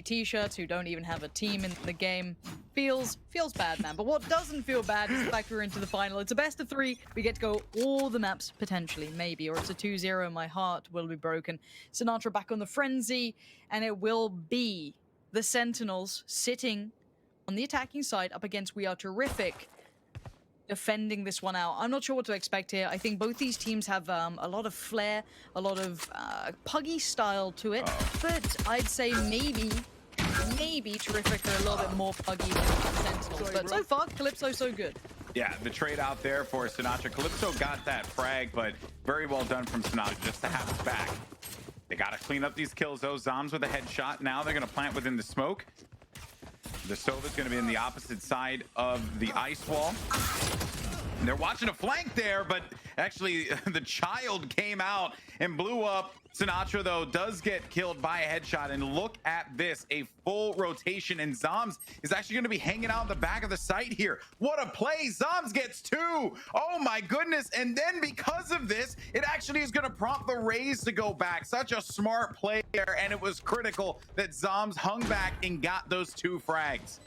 t-shirts, who don't even have a team in the game. Feels bad, man. But what doesn't feel bad is the fact we're into the final. It's a best of 3. We get to go all the maps, potentially, maybe. Or it's a 2-0. My heart will be broken. Sinatra back on the frenzy, and it will be the Sentinels sitting on the attacking side up against We Are Terrific, defending this one out. I'm not sure what to expect here. I think both these teams have a lot of flair, a lot of puggy style to it, but I'd say maybe Terrific are a little bit more puggy than the Sentinels. But so far, Calypso so good. Yeah, the trade out there for Sinatra. Calypso got that frag, but very well done from Sinatra just to have us back. They got to clean up these kills, though. Zoms with a headshot. Now they're going to plant within the smoke. The Sova's going to be in the opposite side of the ice wall. And they're watching a flank there, but actually the child came out and blew up. Sinatra, though, does get killed by a headshot. And look at this, a full rotation. And Zoms is actually going to be hanging out in the back of the site here. What a play. Zoms gets 2. Oh, my goodness. And then because of this, it actually is going to prompt the Rays to go back. Such a smart play there. And it was critical that Zoms hung back and got those 2 frags.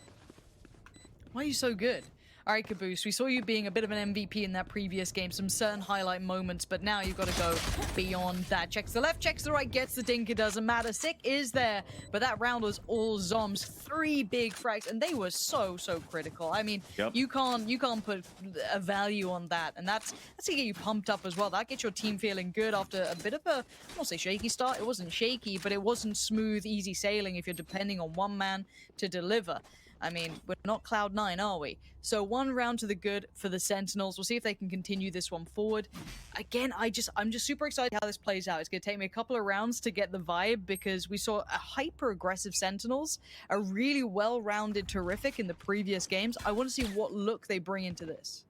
Why are you so good? All right, Caboose, we saw you being a bit of an MVP in that previous game, some certain highlight moments, but now you've got to go beyond that. Checks the left, checks the right, gets the dink, it doesn't matter. Sick is there, but that round was all Zoms. 3 big frags, and they were so critical. I mean, you can't put a value on that, and that's to get you pumped up as well. That gets your team feeling good after a bit of a, I won't say shaky start. It wasn't shaky, but it wasn't smooth, easy sailing if you're depending on one man to deliver. I mean, we're not Cloud9, are we? So 1 round to the good for the Sentinels. We'll see if they can continue this one forward. Again, I'm just super excited how this plays out. It's going to take me a couple of rounds to get the vibe because we saw a hyper-aggressive Sentinels, a really well-rounded Terrific in the previous games. I want to see what look they bring into this.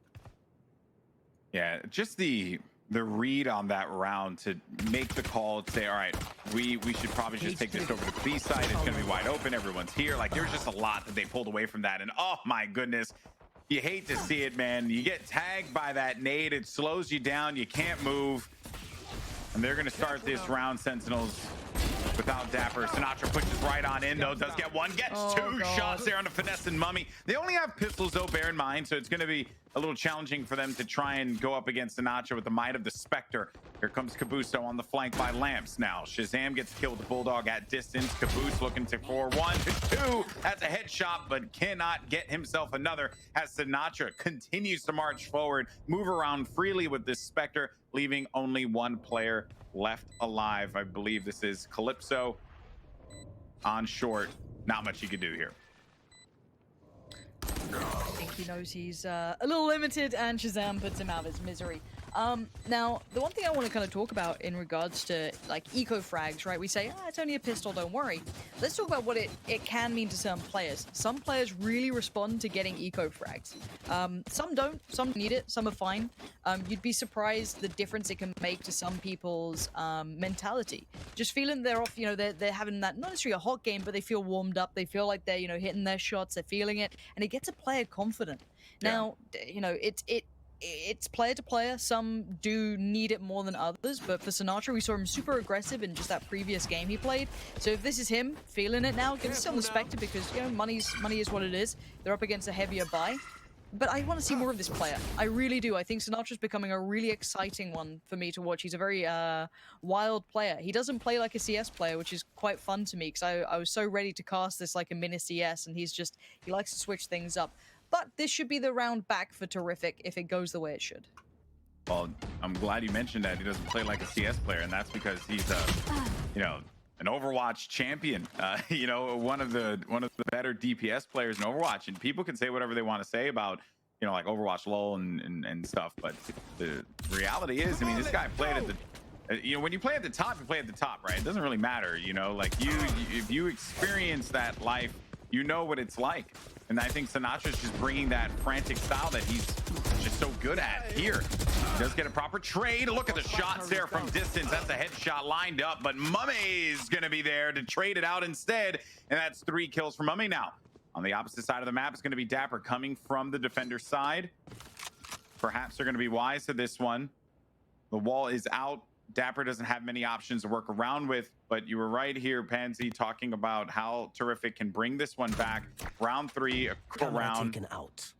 Yeah, just the read on that round to make the call to say, all right, we should probably just take this over to the B side. It's going to be wide open. Everyone's here. Like, there's just a lot that they pulled away from that. And oh my goodness, you hate to see it, man. You get tagged by that nade. It slows you down. You can't move. And they're going to start this round, Sentinels, without Dapper. Sinatra pushes right on in, though. Does get 1, gets 2 shots there on the finesse and Mummy. They only have pistols, though, bear in mind, so it's going to be a little challenging for them to try and go up against Sinatra with the might of the Spectre. Here comes Caboose on the flank by Lamps now. Shazam gets killed with the Bulldog at distance. Caboose looking to 4-1 to 2. That's a headshot, but cannot get himself another as Sinatra continues to march forward, move around freely with this Spectre, leaving only 1 player left alive. I believe this is Calypso on short. Not much he could do here. I think he knows he's a little limited, and Shazam puts him out of his misery. Now, the one thing I want to kind of talk about in regards to, like, eco frags, right? We say, it's only a pistol, don't worry. Let's talk about what it can mean to some players. Some players really respond to getting eco frags. Some don't. Some need it. Some are fine. You'd be surprised the difference it can make to some people's mentality. Just feeling they're off, they're having that, not necessarily a hot game, but they feel warmed up. They feel like they're, hitting their shots. They're feeling it. And it gets a player confident. Yeah. Now, it's player to player. Some do need it more than others, but for Sinatra, we saw him super aggressive in just that previous game he played. So if this is him feeling it now, give us on the Spectre because money is what it is. They're up against a heavier buy. But I want to see more of this player. I really do. I think Sinatra's becoming a really exciting one for me to watch. He's a very wild player. He doesn't play like a CS player, which is quite fun to me because I was so ready to cast this like a mini CS, and he likes to switch things up. But this should be the round back for Terrific if it goes the way it should. Well, I'm glad you mentioned that he doesn't play like a CS player, and that's because he's an Overwatch champion. One of the better DPS players in Overwatch. And people can say whatever they want to say about like Overwatch LoL and stuff, but the reality is, I mean, this guy played at the when you play at the top, you play at the top, right? It doesn't really matter, like if you experience that life, you know what it's like. And I think Sinatra's just bringing that frantic style that he's just so good at here. He does get a proper trade. Look at the shots there from distance. That's a headshot lined up, but Mummy's going to be there to trade it out instead. And that's 3 kills for Mummy now. On the opposite side of the map is going to be Dapper coming from the defender side. Perhaps they're going to be wise to this one. The wall is out. Dapper doesn't have many options to work around with, but you were right here, Pansy, talking about how Terrific can bring this one back. Round 3, a round. Taken out.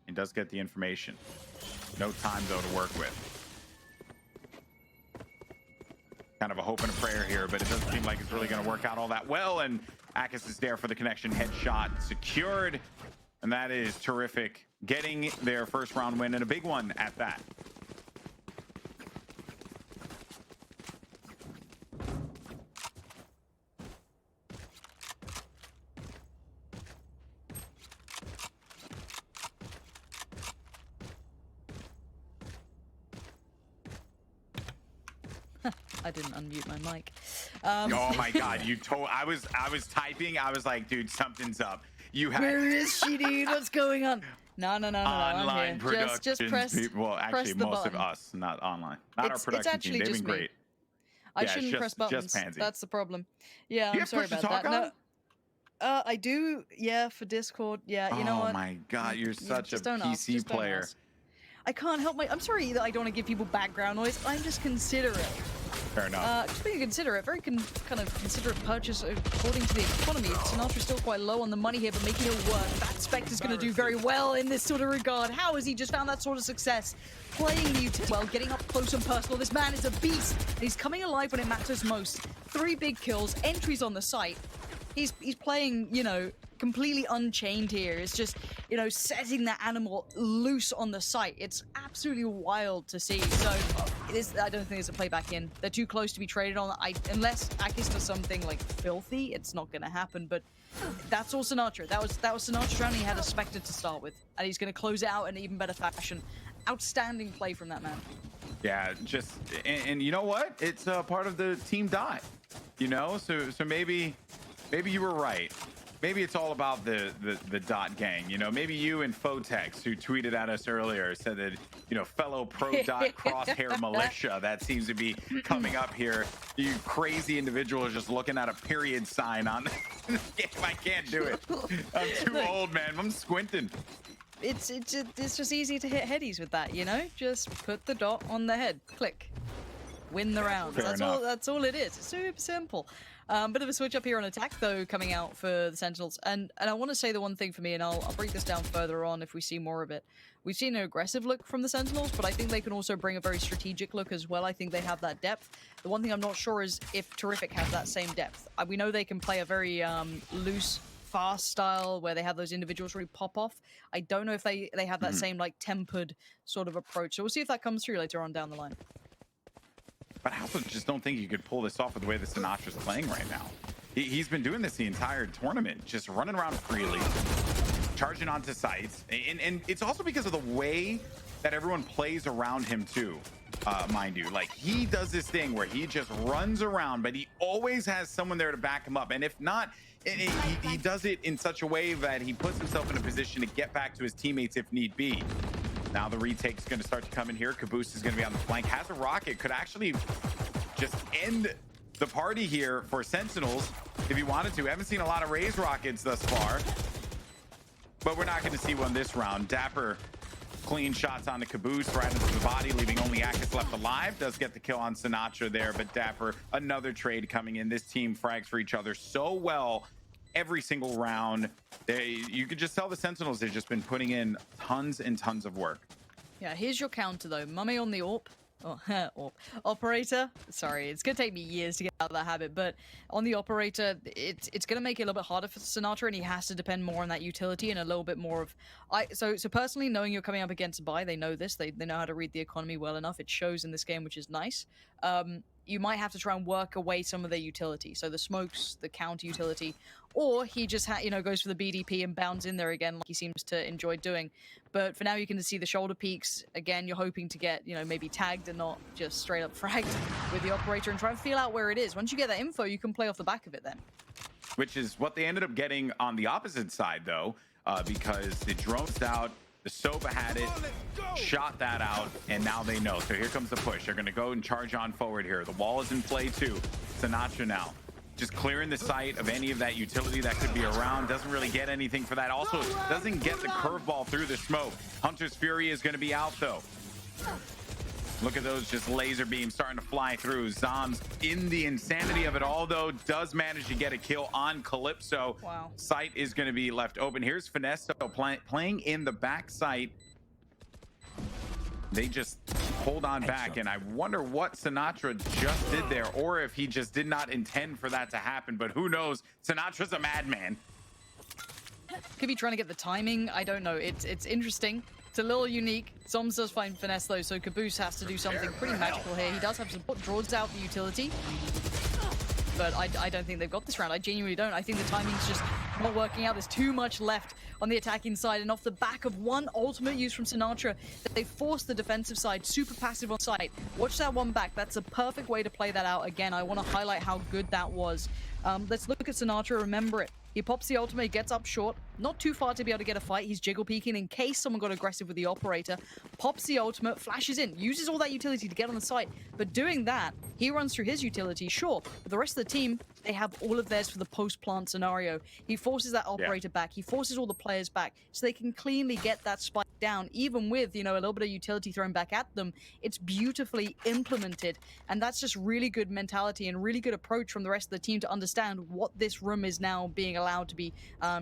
He does get the information. No time, though, to work with. Kind of a hope and a prayer here, but it doesn't seem like it's really going to work out all that well. And Akis is there for the connection. Headshot secured. And that is Terrific getting their first round win, and a big one at that. I didn't unmute my mic. Oh my God! I was typing. I was like, dude, something's up. You have. Where is she, dude? What's going on? No. Online production. Just press. Well, actually, press the most button. of us, not online. Not our production team. They've been great. I shouldn't press buttons. Just Pansy. That's the problem. Yeah, You I'm have sorry push to about talk that. on? No, I do. Yeah, for Discord. Yeah, you know what? Oh my God, you're such a just don't ask, PC just don't player. ask. I can't help I'm sorry that I don't want to give people background noise. I'm just considerate. Fair enough. Just being considerate, very kind of considerate purchase according to the economy. Sinatra's still quite low on the money here, but making it work. That Spectre's going to do very well in this sort of regard. How has he just found that sort of success? Playing the utility well, getting up close and personal. This man is a beast. He's coming alive when it matters most. 3 big kills, entries on the site. He's playing, you know, completely unchained here. It's just, you know, setting that animal loose on the site. It's absolutely wild to see. So it is. I don't think there's a playback in. They're too close to be traded on. Unless Akis does something like filthy, it's not going to happen. But that's all Sinatra. That was Sinatra round. He had a Spectre to start with, and he's going to close it out in even better fashion. Outstanding play from that man. Yeah, just and you know what? It's part of the team dot. You know, so maybe you were right. Maybe it's all about the dot gang. You know, maybe you and Fotex, who tweeted at us earlier, said that, you know, fellow pro dot crosshair militia that seems to be coming up here. You crazy individuals just looking at a period sign on the game. I can't do it. I'm too old, man. I'm squinting. It's just easy to hit headies with that, you know? Just put the dot on the head. Click. Win the round. That's all it is. It's super simple. Bit of a switch up here on attack, though, coming out for the Sentinels. And I want to say the one thing for me, and I'll break this down further on if we see more of it. We've seen an aggressive look from the Sentinels, but I think they can also bring a very strategic look as well. I think they have that depth. The one thing I'm not sure is if Terrific has that same depth. We know they can play a very loose, fast style where they have those individuals really pop off. I don't know if they have that same, like, tempered sort of approach. So we'll see if that comes through later on down the line. But I also just don't think you could pull this off with the way that Sinatra's playing right now. He's been doing this the entire tournament, just running around freely, charging onto sites. And it's also because of the way that everyone plays around him too, mind you. Like, he does this thing where he just runs around, but he always has someone there to back him up. And if not, he does it in such a way that he puts himself in a position to get back to his teammates if need be. Now the retake's going to start to come in here. Caboose is going to be on the flank. Has a rocket. Could actually just end the party here for Sentinels if he wanted to. Haven't seen a lot of Raze rockets thus far, but we're not going to see one this round. Dapper clean shots on the Caboose right into the body, leaving only Akis left alive. Does get the kill on Sinatra there, but Dapper, another trade coming in. This team frags for each other so well every single round. You could just tell the Sentinels they've just been putting in tons and tons of work. Yeah, here's your counter though. Mummy on the AWP. Oh, AWP. Operator. Sorry, it's gonna take me years to get out of that habit, but on the operator, it's gonna make it a little bit harder for Sinatra, and he has to depend more on that utility and a little bit more of. So personally, knowing you're coming up against a buy, they know this. They know how to read the economy well enough. It shows in this game, which is nice. You might have to try and work away some of their utility. So the smokes, the counter utility, or he just goes for the BDP and bounds in there again like he seems to enjoy doing. But for now, you can see the shoulder peaks. Again, you're hoping to get, maybe tagged and not just straight up fragged with the operator and try and feel out where it is. Once you get that info, you can play off the back of it then. Which is what they ended up getting on the opposite side, though, because the drones out. The Soba had it, shot that out, and now they know. So here comes the push. They're going to go and charge on forward here. The wall is in play too. Sinatra now just clearing the site of any of that utility that could be around. Doesn't really get anything for that. Also doesn't get the curveball through the smoke. Hunter's Fury is going to be out though. Look at those just laser beams starting to fly through. Zombs, in the insanity of it all, though, does manage to get a kill on Calypso. Wow. Site is going to be left open. Here's Finesse playing in the back site. They just hold on back, and I wonder what Sinatra just did there, or if he just did not intend for that to happen, but who knows? Sinatra's a madman. Could be trying to get the timing. I don't know. It's interesting. It's a little unique. Zoms does find Finesse though, so Caboose has to do something pretty magical here. He does have support, draws out the utility, but I don't think they've got this round. I genuinely don't. I think the timing's just not working out. There's too much left on the attacking side, and off the back of one ultimate use from Sinatra, they forced the defensive side super passive on site. Watch that one back. That's a perfect way to play that out. Again, I want to highlight how good that was. Let's look at Sinatra. Remember it. He pops the ultimate, gets up short, not too far to be able to get a fight. He's jiggle peeking in case someone got aggressive with the operator. Pops the ultimate, flashes in, uses all that utility to get on the site. But doing that, he runs through his utility, sure. But the rest of the team, they have all of theirs for the post-plant scenario. He forces that operator back. He forces all the players back so they can cleanly get that spike down, even with, you know, a little bit of utility thrown back at them. It's beautifully implemented. And that's just really good mentality and really good approach from the rest of the team to understand what this room is now being allowed to be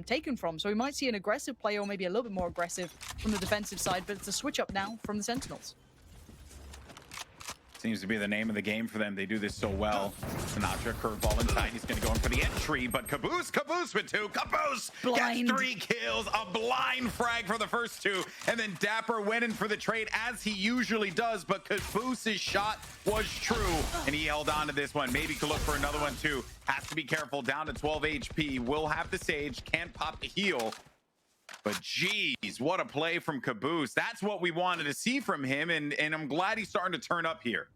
taken from. So we might see an aggressive player, or maybe a little bit more aggressive from the defensive side, but it's a switch up now from the Sentinels. Seems to be the name of the game for them. They do this so well. Sinatra, curveball inside. He's going to go in for the entry, but Caboose with two. Caboose Blind. gets 3 kills. A blind frag for the first 2. And then Dapper went in for the trade as he usually does, but Caboose's shot was true, and he held on to this one. Maybe could look for another one too. Has to be careful. Down to 12 HP. Will have the Sage. Can't pop the heal. But geez, what a play from Caboose. That's what we wanted to see from him, and I'm glad he's starting to turn up here.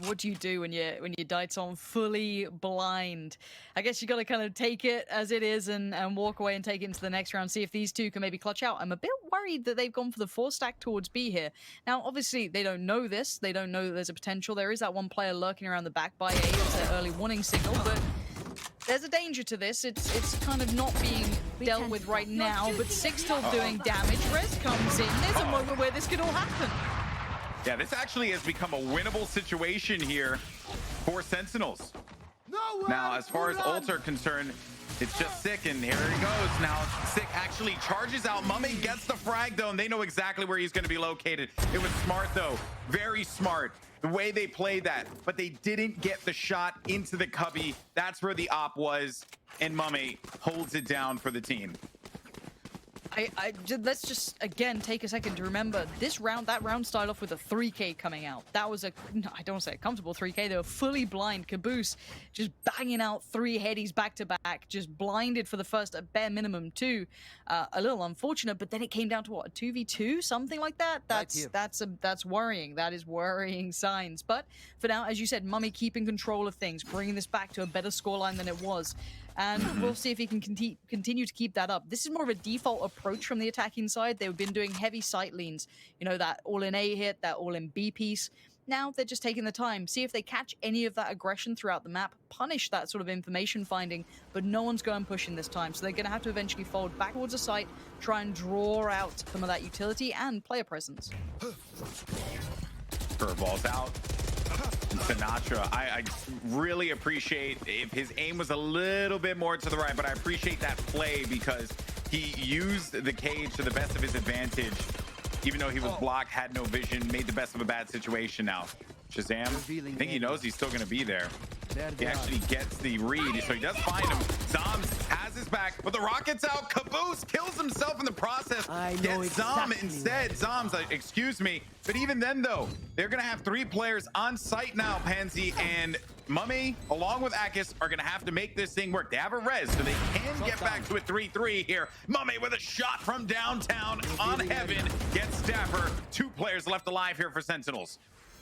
What do you do when you died on fully blind? I guess you got to kind of take it as it is and walk away and take it into the next round, see if these two can maybe clutch out. I'm a bit worried that they've gone for the 4-stack towards B here. Now, obviously, they don't know this. They don't know that there's a potential. There is that one player lurking around the back by A. It's an early warning signal, but there's a danger to this. It's kind of not being dealt with right now, but Six still doing damage. Rez comes in. There's a moment where this could all happen. Yeah, this actually has become a winnable situation here for Sentinels. Now, as far as ults are concerned, it's just Sick, and here he goes. Now, Sick actually charges out. Mummy gets the frag, though, and they know exactly where he's going to be located. It was smart, though. Very smart. The way they played that. But they didn't get the shot into the cubby. That's where the op was, and Mummy holds it down for the team. Let's just again take a second to remember this round. That round started off with a 3K coming out. That was I don't want to say a comfortable 3K. They were fully blind. Caboose just banging out 3 headies back to back, just blinded for the first bare minimum 2. A little unfortunate, but then it came down to what, a 2v2, something like that. That's worrying. That is worrying signs. But for now, as you said, Mummy keeping control of things, bringing this back to a better scoreline than it was. And we'll see if he can continue to keep that up. This is more of a default approach from the attacking side. They've been doing heavy site leans. You know, that all-in A hit, that all-in B piece. Now they're just taking the time. See if they catch any of that aggression throughout the map. Punish that sort of information finding. But no one's going pushing this time. So they're going to have to eventually fold back towards the site, try and draw out some of that utility and player presence. Curveballs out. And Sinatra, I really appreciate if his aim was a little bit more to the right, but I appreciate that play because he used the cage to the best of his advantage. Even though he was blocked, had no vision, made the best of a bad situation. Now, Shazam, I think he knows he's still going to be there. He actually gets the read, so he does find him. Zoms has his back, but the rocket's out. Caboose kills himself in the process. Gets Zom instead. Zoms, excuse me. But even then, though, they're going to have 3 players on site now, Pansy, and Mummy, along with Akis, are going to have to make this thing work. They have a res, so they can get back to a 3-3 here. Mummy with a shot from downtown on Heaven. Gets Dapper. 2 players left alive here for Sentinels.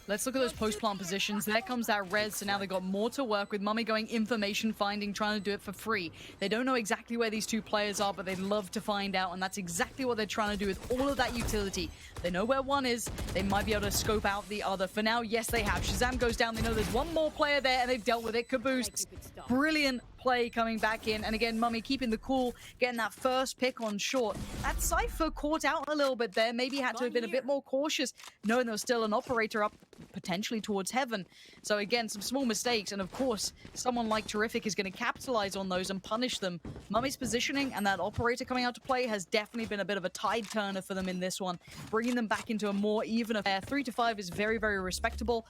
Let's look at those post-plant positions. There comes that res, so now they've got more to work with. Mummy going information finding, trying to do it for free. They don't know exactly where these 2 players are, but they'd love to find out, and that's exactly what they're trying to do with all of that utility. They know where one is. They might be able to scope out the other. For now, yes, they have. Shazam goes down. They know there's one more player there, and they've dealt with it. Caboose, brilliant play coming back in. And again, Mummy keeping the cool, getting that first pick on short. That Cypher caught out a little bit there. Maybe had to have been a bit more cautious, knowing there was still an operator up potentially towards heaven. So again, some small mistakes. And of course, someone like Terrific is going to capitalize on those and punish them. Mummy's positioning and that operator coming out to play has definitely been a bit of a tide turner for them in this one, bringing them back into a more even affair. 3-5 is very, very respectable.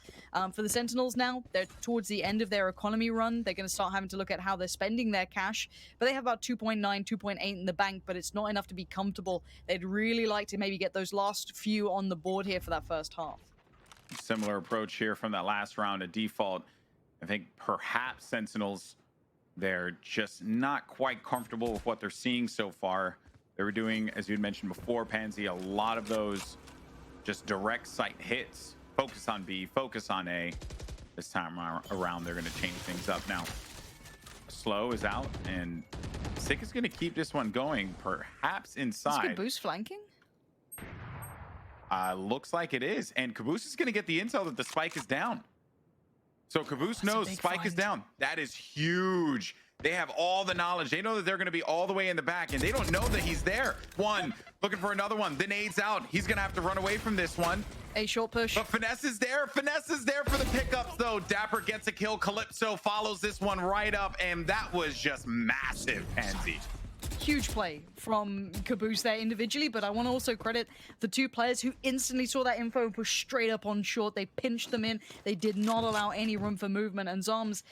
For the Sentinels now, they're towards the end of their economy run. They're going to start having to look at how they're spending their cash, but they have about 2.9, 2.8 in the bank, but it's not enough to be comfortable. They'd really like to maybe get those last few on the board here for that first half. Similar approach here from that last round at default. I think perhaps Sentinels, they're just not quite comfortable with what they're seeing so far. They were doing, as you had mentioned before, Pansy, a lot of those just direct sight hits. Focus on B, focus on A. This time around, they're going to change things up now. Slow is out, and Sick is going to keep this one going, perhaps inside. Is Caboose flanking? Looks like it is, and Caboose is going to get the intel that the spike is down. So Caboose knows spike is down. That is huge. They have all the knowledge. They know that they're going to be all the way in the back, and they don't know that he's there. One, looking for another one. The nade's out. He's going to have to run away from this one. A short push. But Finesse is there. Finesse is there for the pickups, though. Dapper gets a kill. Calypso follows this one right up, and that was just massive, Pansy. Huge play from Caboose there individually, but I want to also credit the two players who instantly saw that info and pushed straight up on short. They pinched them in. They did not allow any room for movement. And Zoms,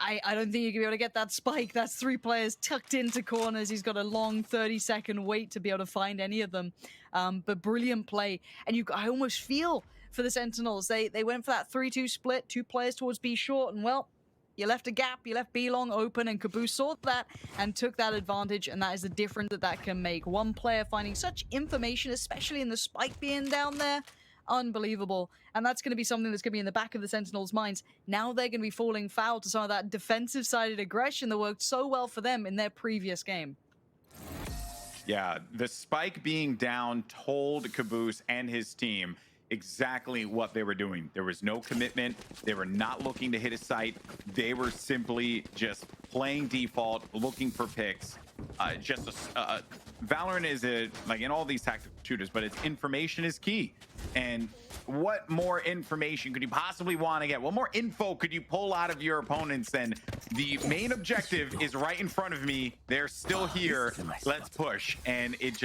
I don't think you're going to be able to get that spike. That's three players tucked into corners. He's got a long 30-second wait to be able to find any of them. But brilliant play. And I almost feel for the Sentinels. They went for that 3-2 split, two players towards B short, and well, you left a gap, you left B long open, and Caboose saw that and took that advantage, and that is the difference that can make. One player finding such information, especially in the spike being down there, unbelievable. And that's going to be something that's going to be in the back of the Sentinels' minds. Now they're going to be falling foul to some of that defensive-sided aggression that worked so well for them in their previous game. Yeah, the spike being down told Caboose and his team exactly what they were doing. There was no commitment. They were not looking to hit a site. They were simply just playing default, looking for picks. Valorant is like in all these tactical shooters, but its information is key. And what more information could you possibly want to get? What more info could you pull out of your opponents than the main objective is right in front of me. They're still here. Let's push. And it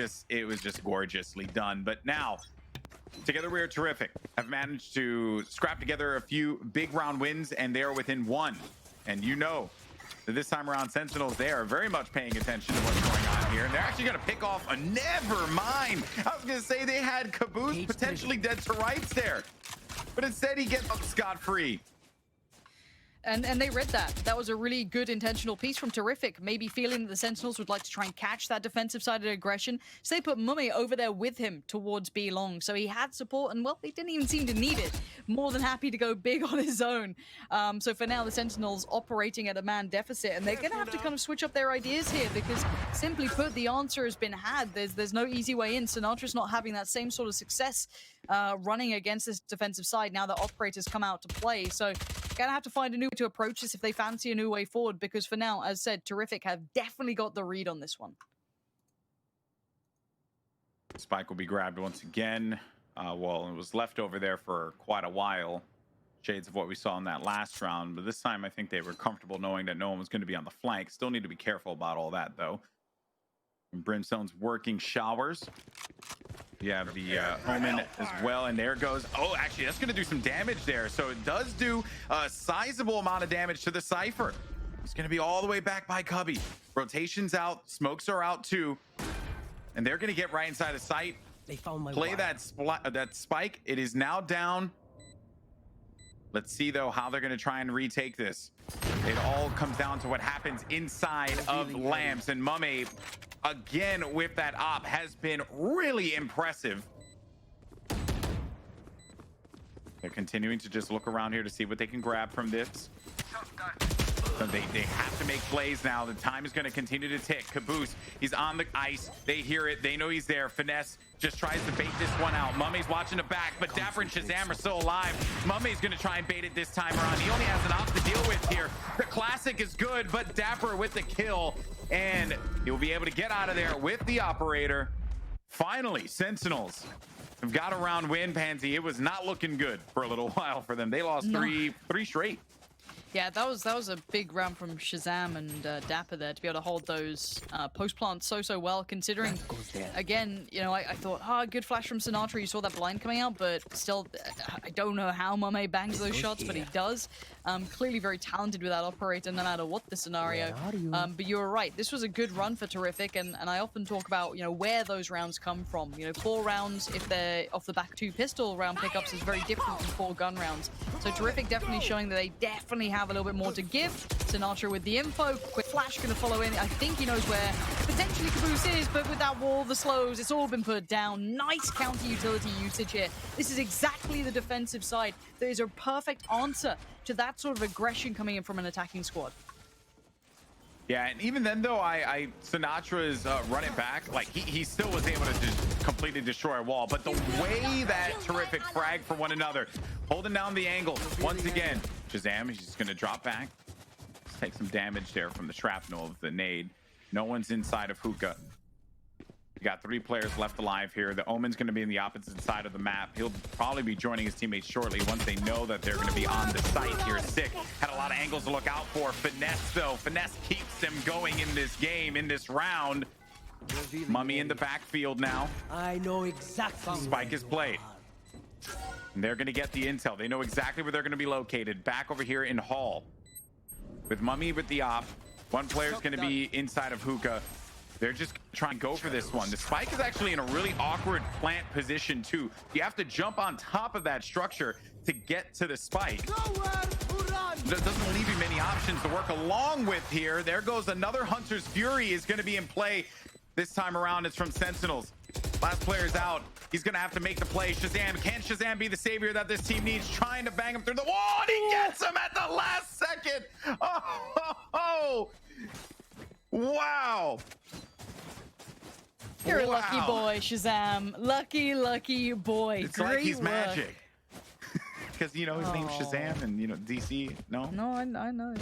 was just gorgeously done. But now, together we are terrific. I've managed to scrap together a few big round wins, and they are within one. And you know that this time around, Sentinels, they are very much paying attention to what's going on here. And they're actually going to pick off a never mind. I was going to say they had Caboose potentially dead to rights there, but instead he gets scot-free. And they read that. That was a really good intentional piece from Terrific, maybe feeling that the Sentinels would like to try and catch that defensive-sided aggression. So they put Mummy over there with him towards B long. So he had support, and well, he didn't even seem to need it. More than happy to go big on his own. So for now, the Sentinels operating at a man deficit, and they're going to have to kind of switch up their ideas here, because simply put, the answer has been had. There's no easy way in. Sinatra's not having that same sort of success running against this defensive side now that operators come out to play. So gonna have to find a new way to approach this if they fancy a new way forward, because for now, as said, Terrific have definitely got the read on this one. Spike will be grabbed once again. Well, it was left over there for quite a while. Shades of what we saw in that last round, but this time I think they were comfortable knowing that no one was going to be on the flank. Still need to be careful about all that, though. And Brimstone's working showers. You have the Omen as well, and there goes. Oh, actually, that's going to do some damage there. So it does do a sizable amount of damage to the Cypher. It's going to be all the way back by Cubby. Rotation's out, smokes are out too, and they're going to get right inside of sight. They found my Play that spike. It is now down. Let's see, though, how they're going to try and retake this. It all comes down to what happens inside of Lamps, and Mummy, again, with that op, has been really impressive. They're continuing to just look around here to see what they can grab from this. So they have to make plays now. The time is going to continue to tick. Caboose, he's on the ice. They hear it. They know he's there. Finesse just tries to bait this one out. Mummy's watching the back, but Dapper and Shazam are still alive. Mummy's going to try and bait it this time around. He only has an op to deal with here. The classic is good, but Dapper with the kill, and he'll be able to get out of there with the operator. Finally, Sentinels have got a round win, Pansy. It was not looking good for a little while for them. They lost three straight. Yeah, that was a big round from Shazam and Dapper there to be able to hold those post plants so well, considering, again, you know, I thought, good flash from Sinatra. You saw that blind coming out, but still, I don't know how Mame bangs those shots, but he does. Clearly very talented with that operator, no matter what the scenario. But you were right. This was a good run for Terrific, and I often talk about, you know, where those rounds come from. You know, 4 rounds, if they're off the back 2 pistol round pickups, is very different from 4 gun rounds. So Terrific definitely showing that they definitely have a little bit more to give. Sinatra with the info, quick flash gonna follow in. I think he knows where potentially Caboose is, but with that wall, the slows, it's all been put down. Nice counter utility usage here. This is exactly the defensive side. There is a perfect answer to that sort of aggression coming in from an attacking squad. Yeah, and even then though, Sinatra's running back, like he still was able to just completely destroy a wall, but the way that Terrific frag for one another, holding down the angle once again. Shazam is just gonna drop back, just take some damage there from the shrapnel of the nade. No one's inside of Hookah. We got 3 players left alive here. The Omen's going to be in the opposite side of the map. He'll probably be joining his teammates shortly once they know that they're going to be on the site here. Sick had a lot of angles to look out for. Finesse, though. Finesse keeps them going in this game, in this round. Mummy in the backfield now. I know exactly. Spike is played. And they're going to get the intel. They know exactly where they're going to be located. Back over here in Hall. With Mummy with the op. One player's going to be inside of Hookah. They're just trying to go for this one. The spike is actually in a really awkward plant position too. You have to jump on top of that structure to get to the spike. That doesn't leave you many options to work along with here. There goes another Hunter's Fury is going to be in play. This time around, it's from Sentinels. Last player's out. He's going to have to make the play. Shazam, can Shazam be the savior that this team needs? Trying to bang him through the wall, and he gets him at the last second. Oh. Wow. You're a lucky boy, Shazam. Lucky boy. It's Great like he's work. magic. Because, you know, his name's Shazam and, you know, DC. No? No, I know.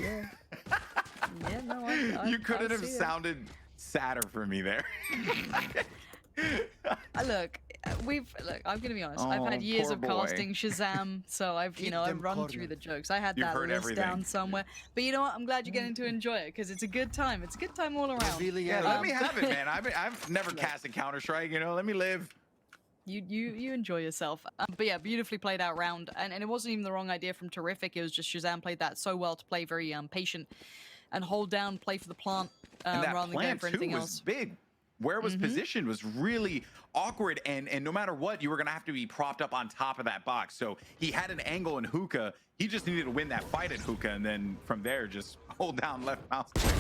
Yeah. Yeah, no, You couldn't have see it. sounded sadder for me there. Look, I'm gonna be honest. I've had years poor of boy. casting Shazam, so I've run through the jokes. I had You've that heard list everything. down somewhere. But you know what? I'm glad you're getting to enjoy it because it's a good time. It's a good time all around. Yeah, let me have it, man. I've never casted Counter-Strike, you know. Let me live. You enjoy yourself. But yeah, beautifully played out round, and it wasn't even the wrong idea from Terrific. It was just Shazam played that so well to play very patient and hold down, play for the plant And that rather than going plant for too anything was else. big. Where it was positioned was really awkward, and no matter what, you were gonna have to be propped up on top of that box. So he had an angle in Hookah. He just needed to win that fight at Hookah, and then from there, just hold down left mouse click.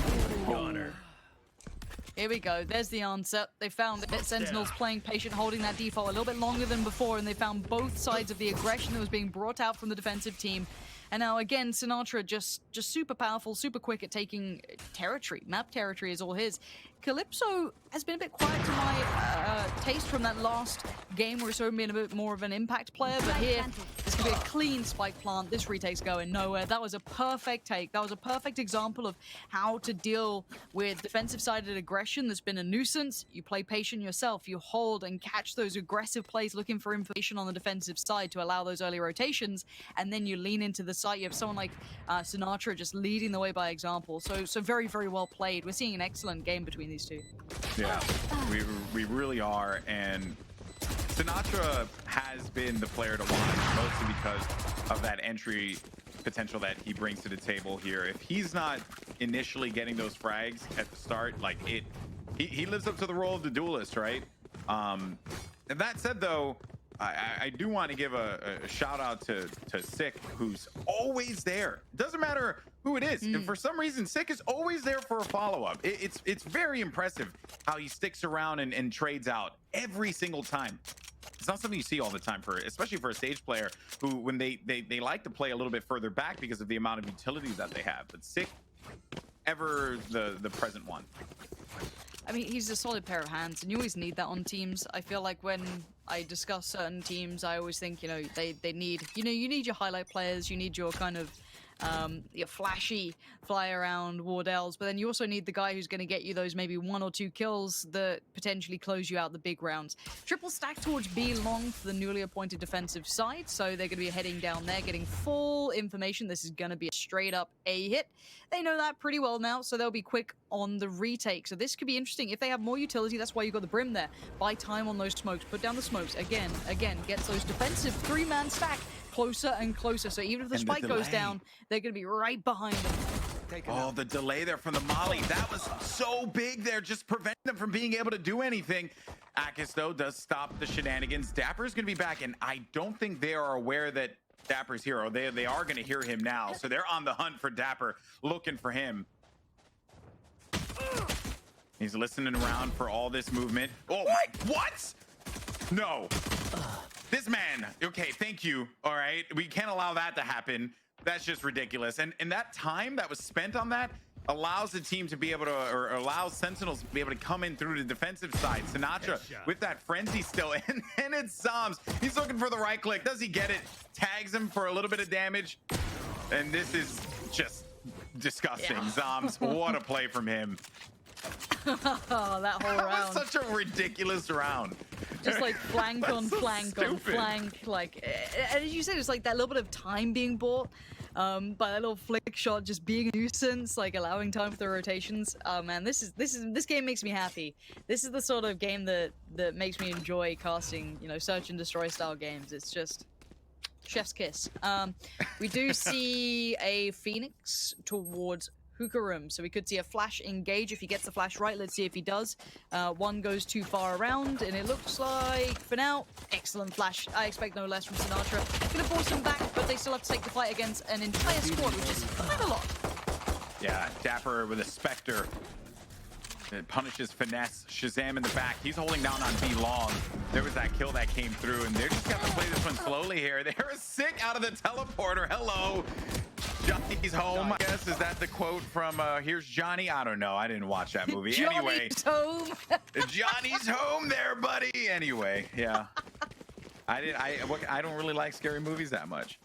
Here we go. There's the answer. They found it. Sentinels playing patient, holding that default a little bit longer than before, and they found both sides of the aggression that was being brought out from the defensive team. And now again, Sinatra just super powerful, super quick at taking territory. Map territory is all his. Calypso has been a bit quiet to my taste from that last game where he saw him being a bit more of an impact player, but here it's going to be a clean spike plant. This retake's going nowhere. That was a perfect take. That was a perfect example of how to deal with defensive-sided aggression that's been a nuisance. You play patient yourself. You hold and catch those aggressive plays looking for information on the defensive side to allow those early rotations, and then you lean into the site. You have someone like Sinatra just leading the way by example. So very, very well played. We're seeing an excellent game between these two. Yeah, we really are, and Sinatra has been the player to watch, mostly because of that entry potential that he brings to the table here. If he's not initially getting those frags at the start, like he lives up to the role of the duelist, right? And that said, though, I do want to give a shout out to Sick, who's always there. Doesn't matter who it is. And for some reason, Sick is always there for a follow-up. It's very impressive how he sticks around and trades out every single time. It's not something you see all the time, especially for a Sage player who, when they like to play a little bit further back because of the amount of utility that they have. But Sick, ever the present one. I mean, he's a solid pair of hands, and you always need that on teams. I feel like when I discuss certain teams, I always think, you know, they need, you need your highlight players, you need your kind of your flashy fly around Wardells, but then you also need the guy who's going to get you those maybe 1 or 2 kills that potentially close you out the big rounds. Triple stack towards B long for the newly appointed defensive side, so they're going to be heading down there, getting full information. This is going to be a straight up A hit. They know that pretty well now, so they'll be quick on the retake. So this could be interesting. If they have more utility, that's why you got the Brim there. Buy time on those smokes, put down the smokes again, gets those defensive 3-man stack closer and closer. So even if the spike goes down, they're going to be right behind them. Oh, the delay there from the molly. That was so big there, just preventing them from being able to do anything. Akis, though, does stop the shenanigans. Dapper's going to be back, and I don't think they are aware that Dapper's hero. They are going to hear him now, so they're on the hunt for Dapper, looking for him. He's listening around for all this movement. Oh, my, what? No. This man, okay, thank you. All right, we can't allow that to happen. That's just ridiculous. And that time that was spent on that allows the team to be able to, or allows Sentinels to be able to come in through the defensive side. Sinatra with that frenzy still, and it's Zoms. He's looking for the right click. Does he get it? Tags him for a little bit of damage. And this is just disgusting. Yeah. Zoms, what a play from him. That whole that round. Was such a ridiculous round. Just like flank on so flank stupid. on flank. Like, and as you said, it's like that little bit of time being bought by that little flick shot just being a nuisance, like allowing time for the rotations. Oh man, this game makes me happy. This is the sort of game that makes me enjoy casting, search and destroy style games. It's just chef's kiss. We do see a Phoenix towards hookah room, so we could see a flash engage if he gets the flash right. Let's see if he does. One goes too far around, and it looks like, for now, excellent flash. I expect no less from Sinatra. Gonna force him back, but they still have to take the fight against an entire squad, which is quite a lot. Yeah, Dapper with a Spectre. It punishes Finesse. Shazam in the back. He's holding down on B long. There was that kill that came through, and they're just got to play this one slowly here. They're sick out of the teleporter. Hello. Johnny's home, I guess. Is that the quote from Here's Johnny? I don't know. I didn't watch that movie. Anyway. Johnny's home. Johnny's home there, buddy. Anyway, yeah. I don't really like scary movies that much.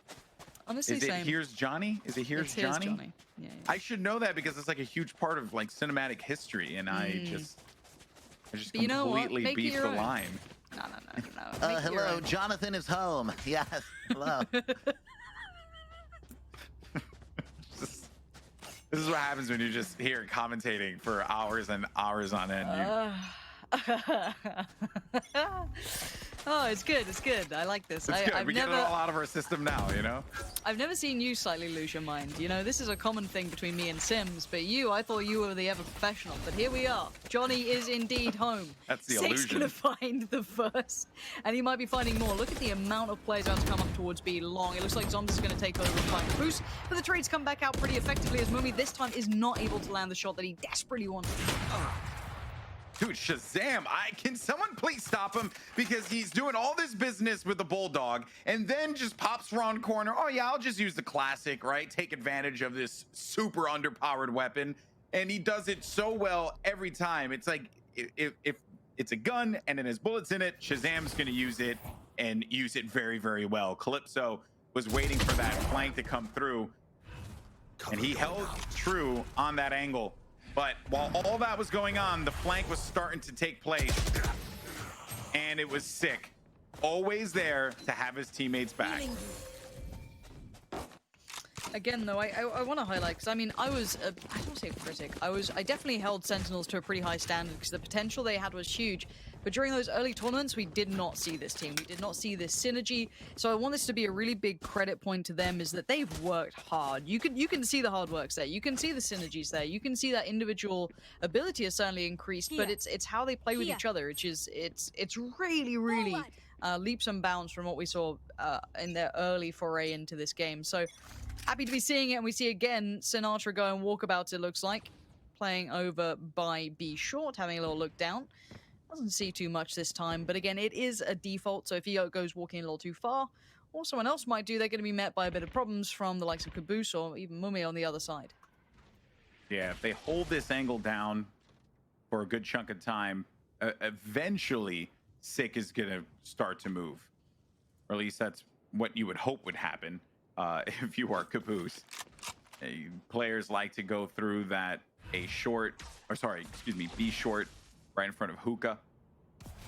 Honestly, is it same. Here's Johnny? Is it Here's Johnny? Yeah. I should know that because it's like a huge part of like cinematic history, and I just completely beat the line. No. Hello, Jonathan is home. Yes, hello. This is what happens when you just hear commentating for hours and hours on end. Oh, it's good. It's good. I like this. It's good. I've We never, get it all out of our system now, I've never seen you slightly lose your mind. This is a common thing between me and Sims, but I thought you were the ever professional. But here we are. Johnny is indeed home. That's the Sick's illusion. Gonna find the first, and he might be finding more. Look at the amount of players about to come up towards B long. It looks like Zombs is going to take over and find the boost, but the trades come back out pretty effectively as Mumi this time is not able to land the shot that he desperately wanted. Dude, Shazam, can someone please stop him? Because he's doing all this business with the Bulldog and then just pops around corner. Oh yeah, I'll just use the classic, right? Take advantage of this super underpowered weapon. And he does it so well every time. It's like, if it's a gun and it has bullets in it, Shazam's gonna use it and use it very, very well. Calypso was waiting for that flank to come through, and he held true on that angle. But while all that was going on, the flank was starting to take place, and it was Sick. Always there to have his teammates back. Again, though, I want to highlight, because, I mean, I don't say critic. I definitely held Sentinels to a pretty high standard, because the potential they had was huge. But during those early tournaments, we did not see this team. We did not see this synergy. So I want this to be a really big credit point to them, is that they've worked hard. You can see the hard works there. You can see the synergies there. You can see that individual ability has certainly increased, but it's how they play with each other, which is it's really, really leaps and bounds from what we saw in their early foray into this game. So happy to be seeing it, and we see again Sinatra going walkabout, it looks like, playing over by B short, having a little look down. Doesn't see too much this time, but again, it is a default, so if he goes walking a little too far, or someone else might do, they're going to be met by a bit of problems from the likes of Caboose or even Mummy on the other side. Yeah, if they hold this angle down for a good chunk of time, eventually Sick is going to start to move. Or at least that's what you would hope would happen if you are Caboose. Players like to go through that B short right in front of Hookah.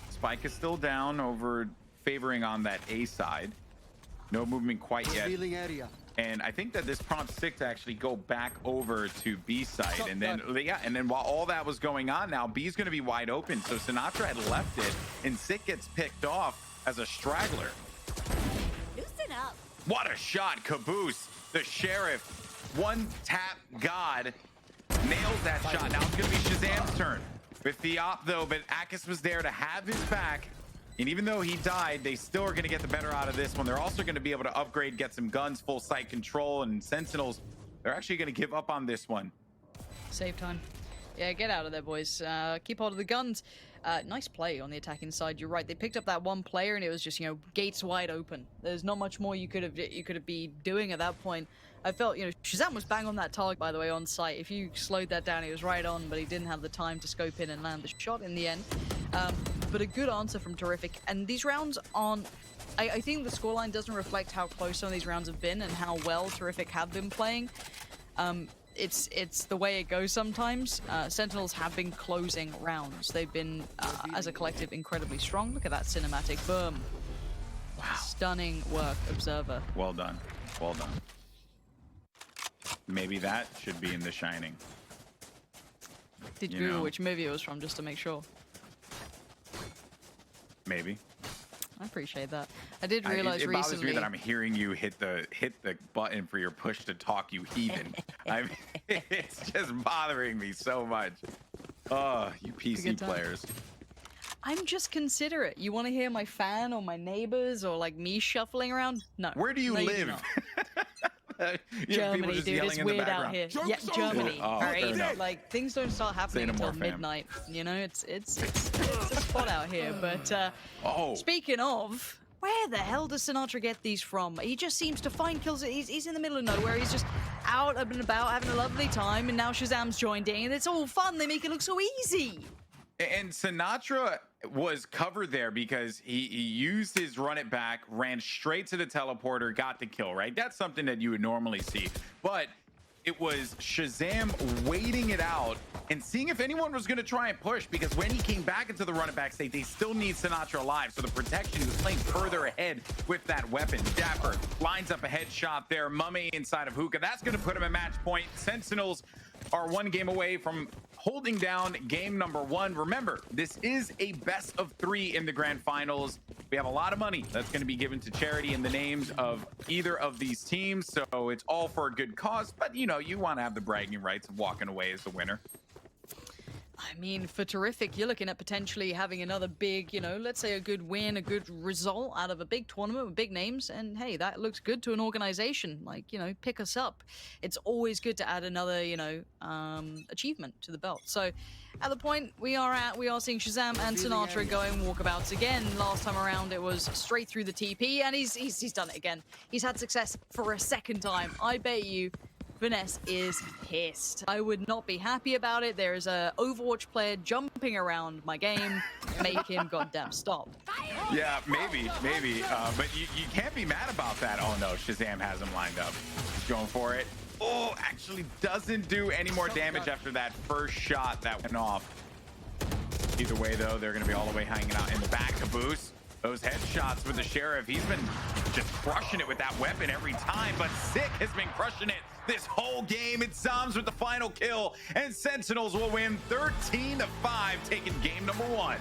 Spike is still down over favoring on that A side. No movement quite yet. And I think that this prompts Sick to actually go back over to B side. And then while all that was going on, now B's going to be wide open. So Sinatra had left it, and Sick gets picked off as a straggler. Loosen up. What a shot, Caboose, the sheriff, one tap god, nails that shot. Now it's going to be Shazam's turn with the op though, but Akis was there to have his back. And even though he died, they still are going to get the better out of this one. They're also going to be able to upgrade, get some guns, full sight control, and Sentinels, they're actually going to give up on this one. Save time. Yeah, get out of there, boys. Keep hold of the guns. Nice play on the attacking side. You're right. They picked up that one player, and it was just, you know, gates wide open. There's not much more you could have been doing at that point. I felt, you know, Shazam was bang on that target, by the way, on site. If you slowed that down, he was right on, but he didn't have the time to scope in and land the shot in the end. But a good answer from Terrific. And these rounds aren't... I think the scoreline doesn't reflect how close some of these rounds have been and how well Terrific have been playing. It's the way it goes sometimes. Sentinels have been closing rounds. They've been, as a collective, incredibly strong. Look at that cinematic. Boom. Wow. Stunning work, Observer. Well done. Well done. Maybe that should be in The Shining. Did you Google which movie it was from just to make sure? Maybe. I appreciate that. I did realize it recently... It bothers me that I'm hearing you hit the button for your push to talk, you heathen. I mean, it's just bothering me so much. Oh, you PC players. I'm just considerate. You want to hear my fan or my neighbors or like me shuffling around? No. Where do you live? Germany, dude. It's weird out here. Yeah, Germany. Oh, all right, like things don't start happening until midnight. You know, it's a spot out here. But speaking of, where the hell does Sinatra get these from? He just seems to find kills. He's in the middle of nowhere. He's just out and about having a lovely time, and now Shazam's joined in, and it's all fun. They make it look so easy. And Sinatra was covered there because he used his run it back, ran straight to the teleporter, got the kill, right? That's something that you would normally see. But it was Shazam waiting it out and seeing if anyone was going to try and push, because when he came back into the run it back state, they still need Sinatra alive. So the protection, he was playing further ahead with that weapon. Dapper lines up a headshot there. Mummy inside of Hookah. That's going to put him at match point. Sentinels are one game away from holding down game number 1. Remember, this is a best of 3 in the grand finals. We have a lot of money that's going to be given to charity in the names of either of these teams, so it's all for a good cause. But you know, you want to have the bragging rights of walking away as the winner. I mean, for Terrific, you're looking at potentially having another big, you know, let's say a good win, a good result out of a big tournament with big names. And hey, that looks good to an organization. Like, you know, pick us up. It's always good to add another, you know, achievement to the belt. So at the point we are seeing Shazam and Sinatra going walkabouts again. Last time around, it was straight through the TP, and he's done it again. He's had success for a second time. I bet you Vanessa is pissed. I would not be happy about it. There is a Overwatch player jumping around my game. Make him goddamn stop. Yeah, maybe. But you can't be mad about that. Oh no, Shazam has him lined up. He's going for it. Oh, actually doesn't do any more damage after that first shot that went off. Either way though, they're gonna be all the way hanging out in the back. Caboose. Those headshots with the sheriff, he's been just crushing it with that weapon every time, but Sick has been crushing it this whole game. It's Zoms with the final kill, and Sentinels will win 13-5, taking game number 1.